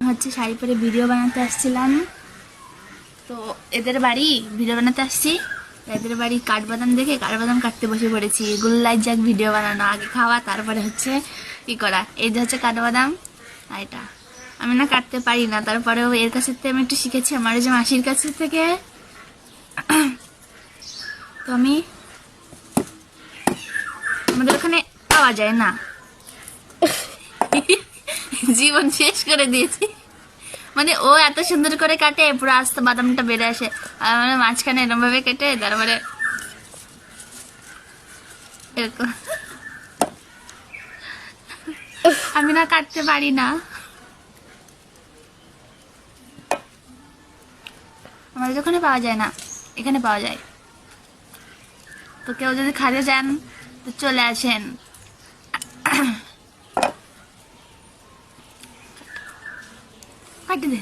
হচ্ছে শাড়ি পরে ভিডিও বানাতে আসছিলাম। তো এদের বাড়ি ভিডিও বানাতে আসছি, এদের বাড়ি কাঠবাদাম দেখে কাঠবাদাম কাটতে বসে পড়েছি। গুল্লাই যাক ভিডিও বানানো, আগে খাওয়া তারপরে হচ্ছে কি করা। এই যে হচ্ছে কাঠবাদাম, আর এটা আমি না কাটতে পারি না, তারপরেও এর কাছ থেকে আমি একটু শিখেছি, আমার যে মাসির কাছ থেকে। তো আমি আমাদের ওখানে পাওয়া যায় না, জীবন শেষ করে দিয়েছি। মানে ও এত সুন্দর করে কাটে, পুরো আস্ত বাদামটা বেড়ে আসে, আর মানে মাঝখানে এরকম ভাবে কেটে তারপরে এরকম। আমি না কাটতে পারি না, আমাদের ওখানে পাওয়া যায় না, এখানে পাওয়া যায়। তো কেউ যদি খাতে চান তো চলে আসেন। কাটে দে।